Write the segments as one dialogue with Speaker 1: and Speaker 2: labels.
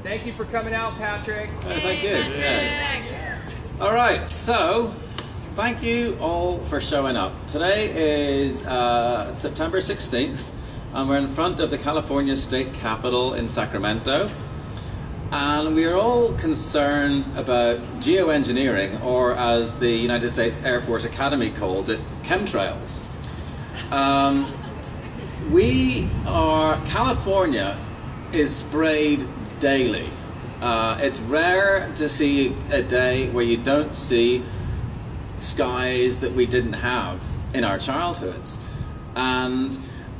Speaker 1: Thank you for coming out, Patrick.
Speaker 2: Thank you. Yeah. All right, so thank you all for showing up. Today is September 16th, and we're in front of the California State Capitol in Sacramento. And we are all concerned about geoengineering, or as the United States Air Force Academy calls it, chemtrails. California is sprayed daily. It's rare to see a day where you don't see skies that we didn't have in our childhoods. And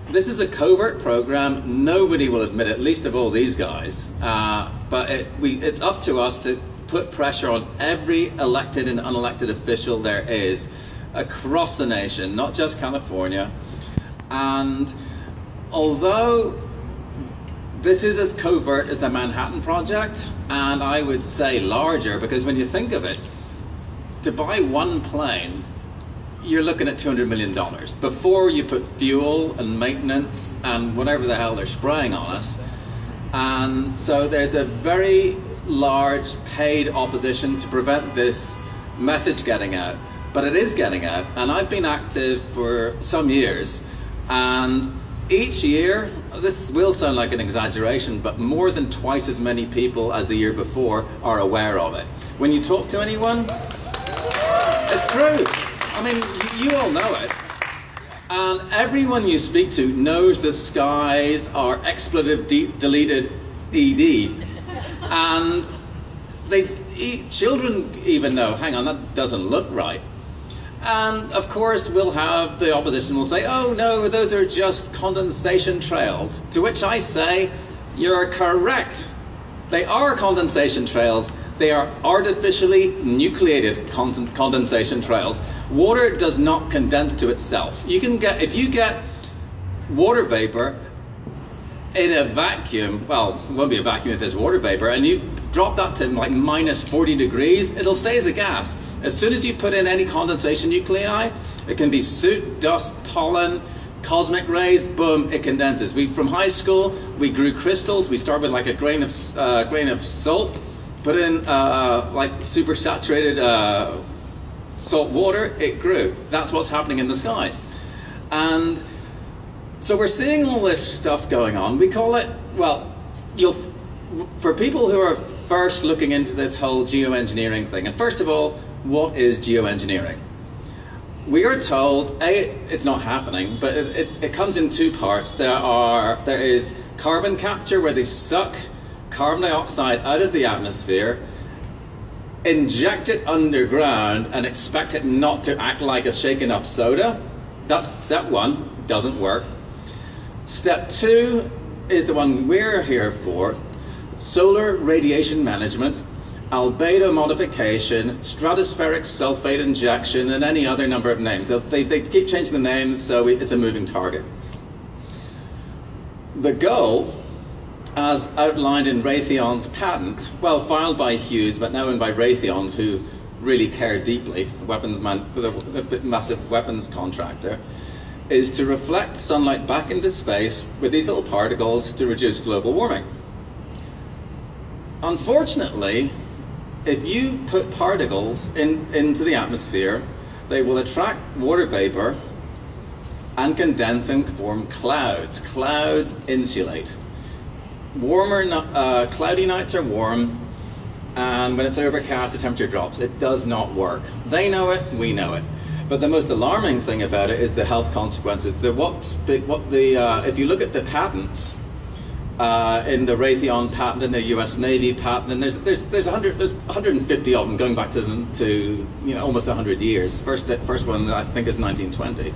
Speaker 2: this is a covert program. Nobody will admit it, least of all these guys. But it's up to us to put pressure on every elected and unelected official there is across the nation, not just California. And although this is as covert as the Manhattan Project, and I would say larger, because when you think of it, to buy one plane, you're looking at $200 million before you put fuel and maintenance and whatever the hell they're spraying on us. And so there's a very large paid opposition to prevent this message getting out. But it is getting out, and I've been active for some years, and each year, this will sound like an exaggeration, but more than twice as many people as the year before are aware of it. When you talk to anyone, it's true. I mean, you all know it. And everyone you speak to knows the skies are expletive deleted ED. And children even know, hang on, that doesn't look right. And of course, we'll have the opposition will say, oh no, those are just condensation trails. To which I say, you're correct. They are condensation trails. They are artificially nucleated condensation trails. Water does not condense to itself. If you get water vapor in a vacuum, well, it won't be a vacuum if there's water vapor, and you drop that to like minus 40 degrees, it'll stay as a gas. As soon as you put in any condensation nuclei, it can be soot, dust, pollen, cosmic rays, boom, it condenses. From high school, we grew crystals. We start with like a grain of salt, put in like super saturated salt water, it grew. That's what's happening in the skies. And so we're seeing all this stuff going on. We call it, for people who are first looking into this whole geoengineering thing, and first of all, what is geoengineering? We are told, it's not happening, but it comes in two parts. There is carbon capture, where they suck carbon dioxide out of the atmosphere, inject it underground, and expect it not to act like a shaken up soda. That's step one, doesn't work. Step two is the one we're here for: solar radiation management, albedo modification, stratospheric sulfate injection, and any other number of names. They keep changing the names, so it's a moving target. The goal, as outlined in Raytheon's patent, well, filed by Hughes, but now owned by Raytheon, who really care deeply, the massive weapons contractor, is to reflect sunlight back into space with these little particles to reduce global warming. Unfortunately, if you put particles into the atmosphere, they will attract water vapor and condense and form clouds. Clouds insulate. Cloudy nights are warm, and when it's overcast, the temperature drops. It does not work. They know it, we know it. But the most alarming thing about it is the health consequences. If you look at the patents, in the Raytheon patent, in the U.S. Navy patent, and there's 150 of them going back to almost 100 years. First one I think is 1920.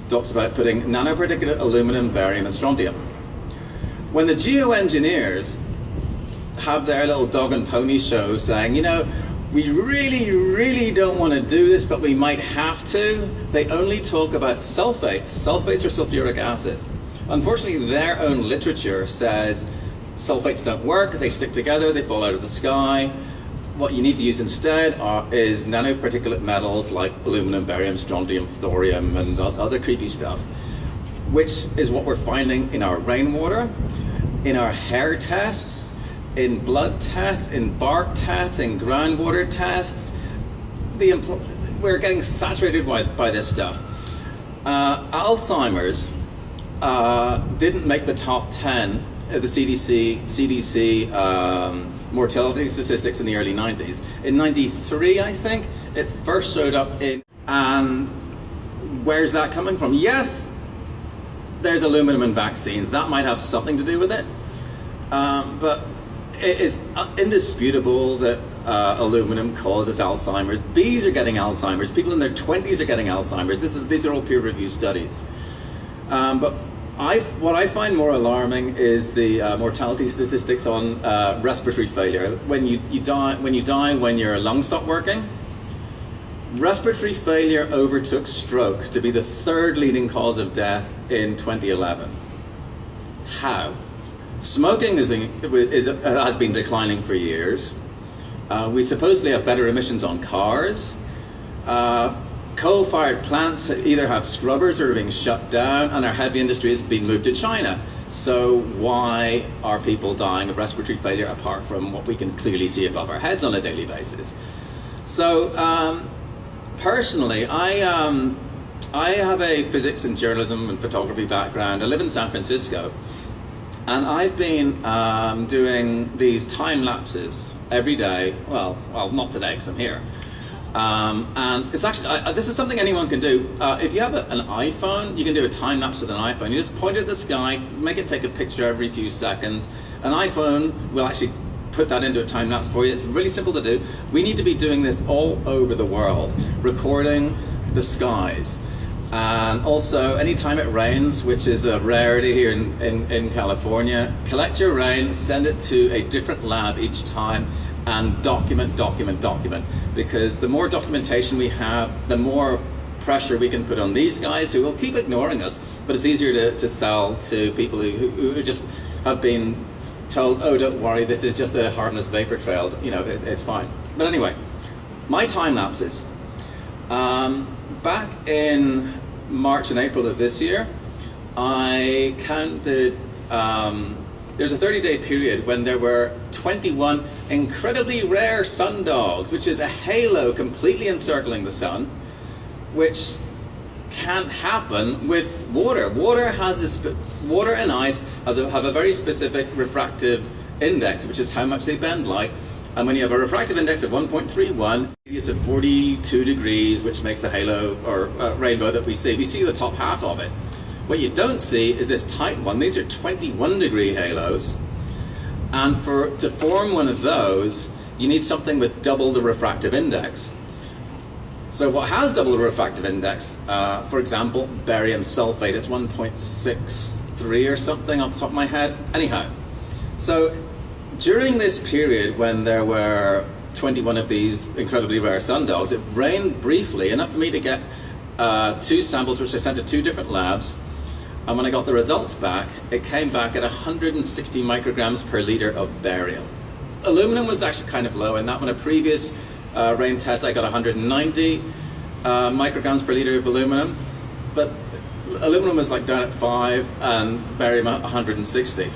Speaker 2: Talks about putting nanoparticulate aluminum, barium, and strontium. When the geoengineers have their little dog and pony show saying, we really, really don't want to do this, but we might have to, they only talk about sulfates. Sulfates are sulfuric acid. Unfortunately, their own literature says sulfates don't work, they stick together, they fall out of the sky. What you need to use instead is nanoparticulate metals like aluminum, barium, strontium, thorium, and other creepy stuff, which is what we're finding in our rainwater, in our hair tests, in blood tests, in bark tests, in groundwater tests. We're getting saturated by this stuff. Alzheimer's didn't make the top 10 of the CDC mortality statistics in the early 90s. In 93, I think, it first showed up and where's that coming from? Yes, there's aluminum in vaccines. That might have something to do with it. But it is indisputable that aluminum causes Alzheimer's. Bees are getting Alzheimer's. People in their 20s are getting Alzheimer's. These are all peer-reviewed studies. But what I find more alarming is the mortality statistics on respiratory failure. When you die when your lungs stop working. Respiratory failure overtook stroke to be the third leading cause of death in 2011. How? Smoking has been declining for years. We supposedly have better emissions on cars. Coal-fired plants either have scrubbers or are being shut down, and our heavy industry has been moved to China. So why are people dying of respiratory failure apart from what we can clearly see above our heads on a daily basis? So personally, I have a physics and journalism and photography background. I live in San Francisco, and I've been doing these time lapses every day. Well, not today because I'm here. And it's actually, this is something anyone can do. If you have an iPhone, you can do a time lapse with an iPhone. You just point at the sky, make it take a picture every few seconds. An iPhone will actually put that into a time lapse for you. It's really simple to do. We need to be doing this all over the world, recording the skies. And also, anytime it rains, which is a rarity here in California, collect your rain, send it to a different lab each time, and document. Because the more documentation we have, the more pressure we can put on these guys who will keep ignoring us. But it's easier to sell to people who just have been told, oh, don't worry, this is just a harmless vapor trail, it's fine. But anyway, my time lapses. Back in March and April of this year, I counted, there's a 30-day period when there were 21 incredibly rare sundogs, which is a halo completely encircling the sun, which can't happen with water. Water and ice have a very specific refractive index, which is how much they bend light. And when you have a refractive index of 1.31, radius of 42 degrees, which makes the halo or rainbow that we see the top half of it. What you don't see is this tight one. These are 21-degree halos. And to form one of those, you need something with double the refractive index. So what has double the refractive index, for example, barium sulfate, it's 1.63 or something off the top of my head. Anyhow, so during this period when there were 21 of these incredibly rare sundogs, it rained briefly, enough for me to get 2 samples which I sent to 2 different labs. And when I got the results back, it came back at 160 micrograms per liter of barium. Aluminum was actually kind of low in that one. A previous rain test, I got 190 micrograms per liter of aluminum, but aluminum was like down at 5 and barium at 160.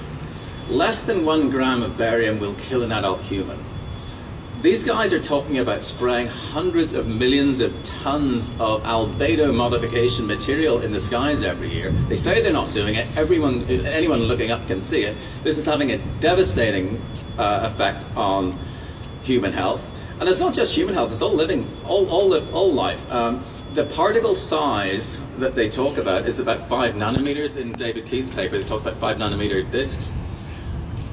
Speaker 2: Less than 1 gram of barium will kill an adult human. These guys are talking about spraying hundreds of millions of tons of albedo modification material in the skies every year. They say they're not doing it. Anyone looking up can see it. This is having a devastating effect on human health. And it's not just human health, it's all living, all life. The particle size that they talk about is about 5 nanometers. In David Keith's paper, they talk about 5 nanometer disks.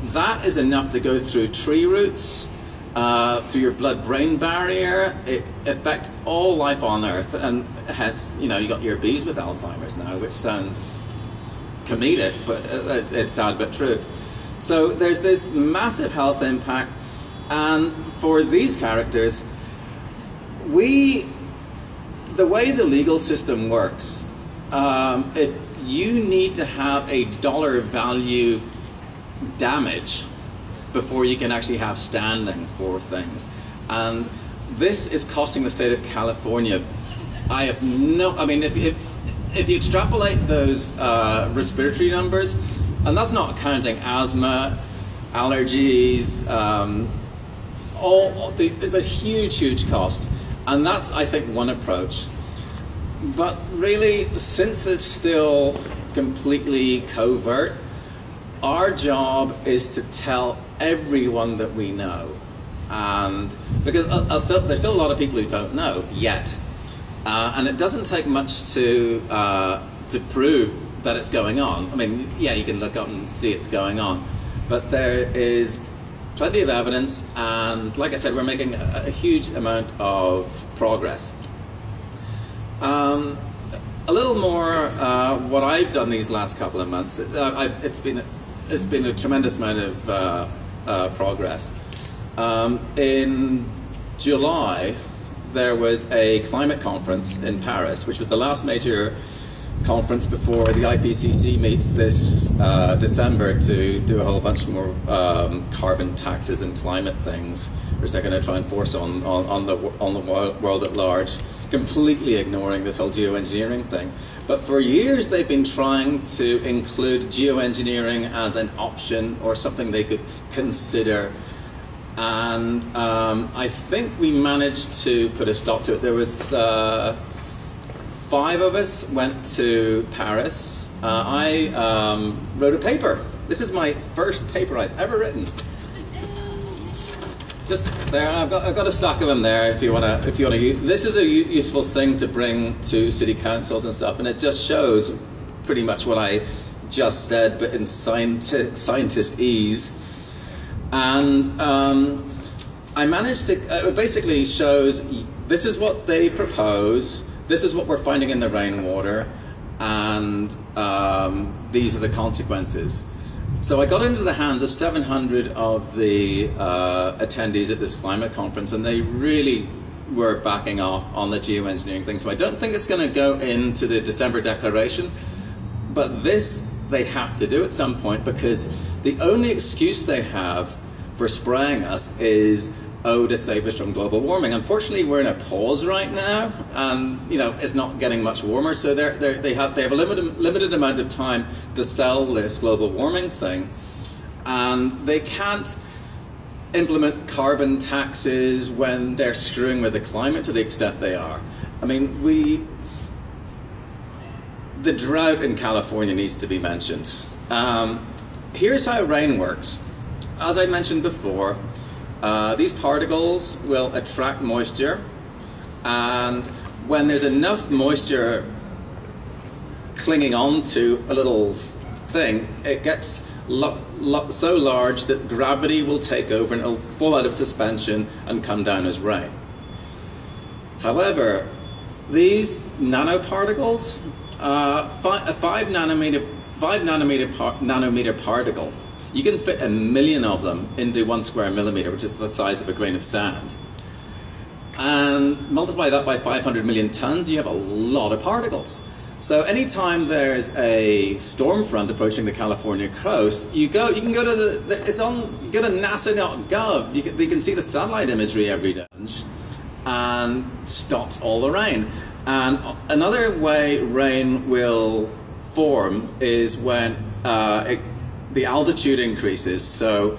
Speaker 2: That is enough to go through tree roots, through your blood-brain barrier. It affects all life on Earth, and hence, you got your bees with Alzheimer's now, which sounds comedic, but it's sad but true. So there's this massive health impact, and for these characters, the way the legal system works, if you need to have a dollar value damage before you can actually have standing for things. And this is costing the state of California, if you extrapolate those respiratory numbers, and that's not counting asthma allergies, there's a huge cost. And that's, I think, one approach. But really, since it's still completely covert, our job is to tell everyone that we know. And because there's still a lot of people who don't know yet. And it doesn't take much to prove that it's going on. I mean, yeah, you can look up and see it's going on. But there is plenty of evidence, and like I said, we're making a huge amount of progress. A little more what I've done these last couple of months. It's been a tremendous amount of progress. In July, there was a climate conference in Paris, which was the last major conference before the IPCC meets this December to do a whole bunch more carbon taxes and climate things, which they're going to try and force on the world at large, completely ignoring this whole geoengineering thing. But for years they've been trying to include geoengineering as an option or something they could consider. And I think we managed to put a stop to it. There was 5 of us went to Paris. I wrote a paper. This is my first paper I've ever written. Just there. I've got a stack of them there. If you want to use. This is a useful thing to bring to city councils and stuff, and it just shows pretty much what I just said, but in scientist ease. And I managed to. It basically shows this is what they propose. This is what we're finding in the rainwater, and these are the consequences. So I got into the hands of 700 of the attendees at this climate conference, and they really were backing off on the geoengineering thing. So I don't think it's going to go into the December declaration, but this they have to do at some point, because the only excuse they have for spraying us is, oh, to save us from global warming. Unfortunately, we're in a pause right now, and it's not getting much warmer. So they have a limited amount of time to sell this global warming thing, and they can't implement carbon taxes when they're screwing with the climate to the extent they are. I mean, the drought in California needs to be mentioned. Here's how rain works. As I mentioned before, these particles will attract moisture, and when there's enough moisture clinging on to a little thing, it gets so large that gravity will take over and it'll fall out of suspension and come down as rain. However, these nanoparticles, a 5 nanometer particle, you can fit 1 million of them into 1 square millimeter, which is the size of a grain of sand. And multiply that by 500 million tons, you have a lot of particles. So anytime there's a storm front approaching the California coast, you can go to go to NASA.gov. You can see the satellite imagery every day, and stops all the rain. And another way rain will form is when the altitude increases. So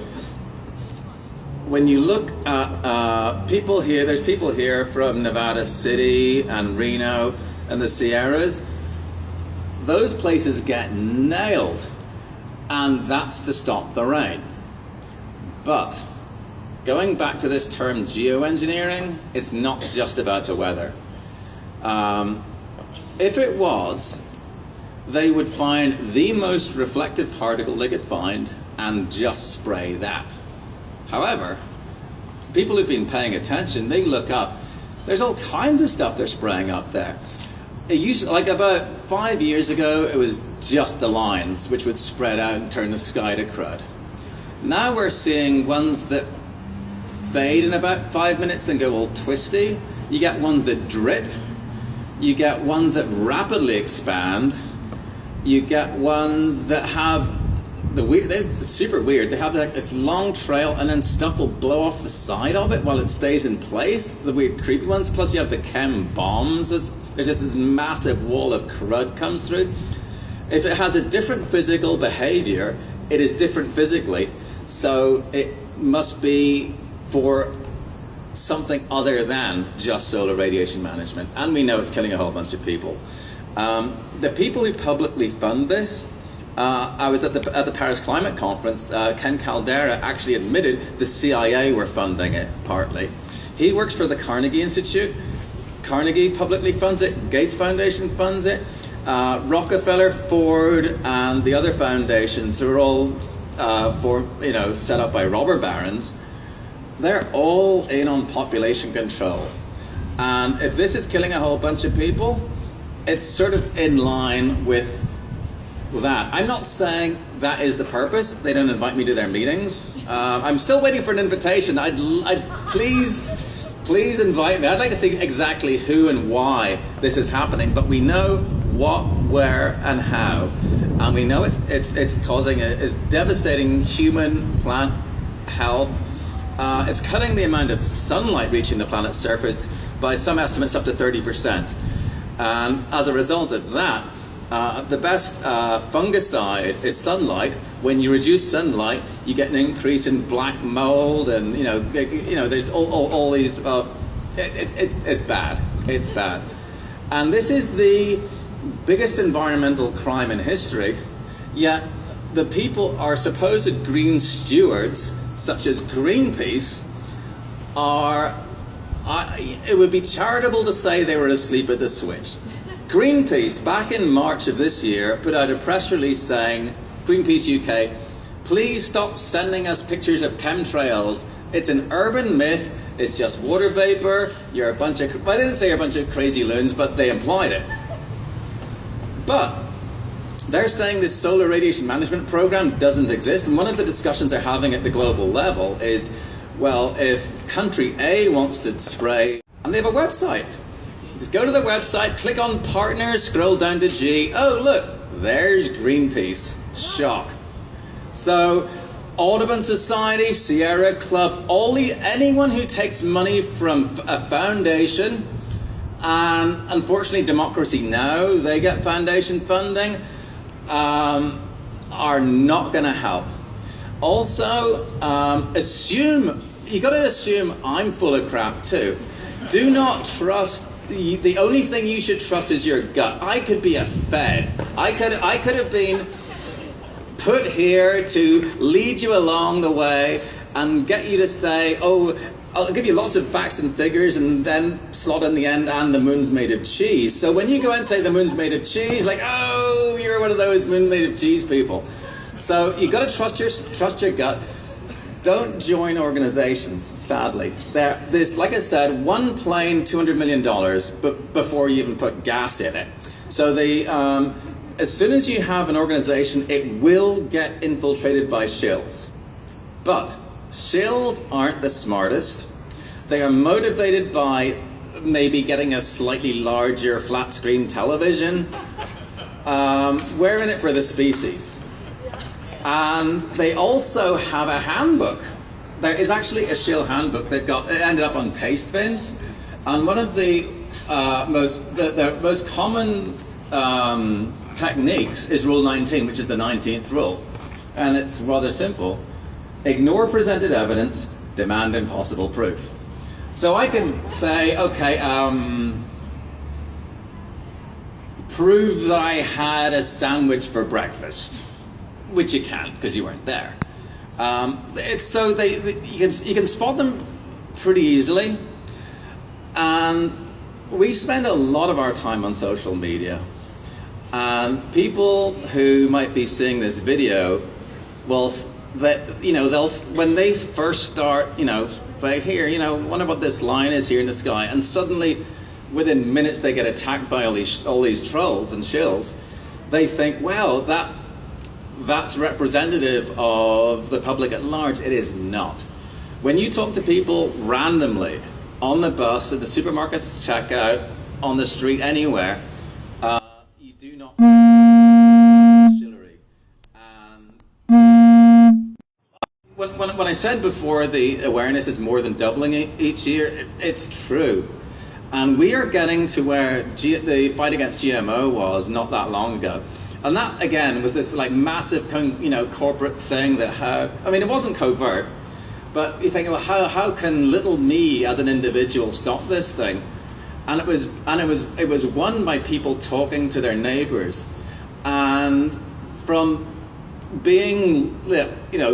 Speaker 2: when you look at people here, there's people here from Nevada City and Reno and the Sierras. Those places get nailed, and that's to stop the rain. But going back to this term geoengineering, it's not just about the weather. If it was, they would find the most reflective particle they could find and just spray that. However, people who've been paying attention, they look up, there's all kinds of stuff they're spraying up there. It used to, like about 5 years ago, it was just the lines, which would spread out and turn the sky to crud. Now we're seeing ones that fade in about 5 minutes and go all twisty. You get ones that drip. You get ones that rapidly expand. You get ones that have they're super weird. They have this long trail, and then stuff will blow off the side of it while it stays in place. The weird, creepy ones. Plus, you have the chem bombs. There's just this massive wall of crud comes through. If it has a different physical behavior, it is different physically So it must be for something other than just solar radiation management. And we know it's killing a whole bunch of people. The people who publicly fund this, I was at the Paris Climate Conference, Ken Caldera actually admitted the CIA were funding it partly. He works for the Carnegie Institute. Carnegie publicly funds it, Gates Foundation funds it, Rockefeller, Ford, and the other foundations who are all set up by robber barons. They're all in on population control. And if this is killing a whole bunch of people, it's sort of in line with that. I'm not saying that is the purpose. They don't invite me to their meetings. I'm still waiting for an invitation. I'd please invite me. I'd like to see exactly who and why this is happening. But we know what, where, and how, and we know it's causing it's devastating human plant health. It's cutting the amount of sunlight reaching the planet's surface by some estimates up to 30%. And as a result of that, the best fungicide is sunlight. When you reduce sunlight, you get an increase in black mold, and there's all these. It's bad. It's bad, and this is the biggest environmental crime in history. Yet the people are supposed green stewards, such as Greenpeace, are. It would be charitable to say they were asleep at the switch. Greenpeace, back in March of this year, put out a press release saying, Greenpeace UK, please stop sending us pictures of chemtrails. It's an urban myth. It's just water vapor. You're a bunch of... Well, I didn't say you're a bunch of crazy loons, but they implied it. But they're saying this solar radiation management program doesn't exist. And one of the discussions they're having at the global level is, well, if country A wants to spray, and they have a website. Just go to the website, click on partners, scroll down to G. Oh, look, there's Greenpeace. Shock. So, Audubon Society, Sierra Club, anyone who takes money from a foundation, and unfortunately Democracy Now!, they get foundation funding, are not going to help. Also, you got to assume I'm full of crap too. Do not trust. The only thing you should trust is your gut. I could be a fed. I could have been put here to lead you along the way and get you to say, oh, I'll give you lots of facts and figures, and then slot in the end, and the moon's made of cheese. So when you go and say the moon's made of cheese, like, oh, you're one of those moon made of cheese people. So you got to trust your gut. Don't join organizations, sadly. There's, like I said, one plane, $200 million, but before you even put gas in it. So as soon as you have an organization, it will get infiltrated by shills. But shills aren't the smartest. They are motivated by maybe getting a slightly larger flat screen television. We're in it for the species. And they also have a handbook. There is actually a shill handbook that ended up on Pastebin. And one of the most common techniques is Rule 19, which is the 19th rule. And it's rather simple. Ignore presented evidence, demand impossible proof. So I can say, okay, prove that I had a sandwich for breakfast. Which you can't, because you weren't there. You can spot them pretty easily. And we spend a lot of our time on social media. And people who might be seeing this video, well, they'll when they first start, by here, wonder what this line is here in the sky, and suddenly, within minutes, they get attacked by all these trolls and shills. They think, well, that's representative of the public at large. It is not. When you talk to people randomly, on the bus, at the supermarket's checkout, on the street, anywhere, you do not shillery. And when I said before the awareness is more than doubling each year, it's true. And we are getting to where the fight against GMO was not that long ago. And that, again, was this like massive, corporate thing that it wasn't covert, but you think, well, how can little me as an individual stop this thing? And it was won by people talking to their neighbors, and from being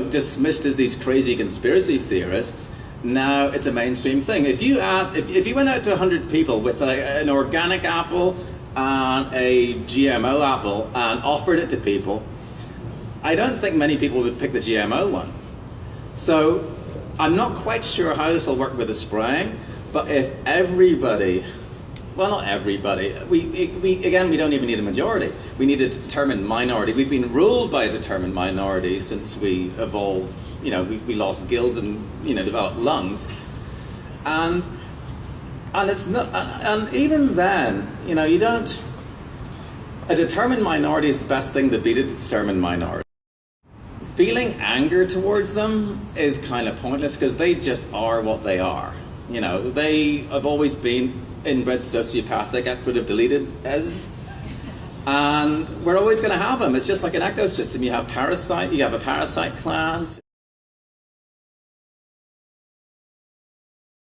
Speaker 2: dismissed as these crazy conspiracy theorists, now it's a mainstream thing. If you went out to 100 people with an organic apple and a GMO apple and offered it to people, I don't think many people would pick the GMO one. So I'm not quite sure how this will work with the spraying, but if everybody, well, not everybody, we don't even need a majority. We need a determined minority. We've been ruled by a determined minority since we evolved. We lost gills and developed lungs, and it's not. And even then, you don't. A determined minority is the best thing to beat a determined minority. Feeling anger towards them is kind of pointless because they just are what they are. They have always been inbred sociopathic, expletive deleted as, and we're always going to have them. It's just like an ecosystem. You have a parasite class.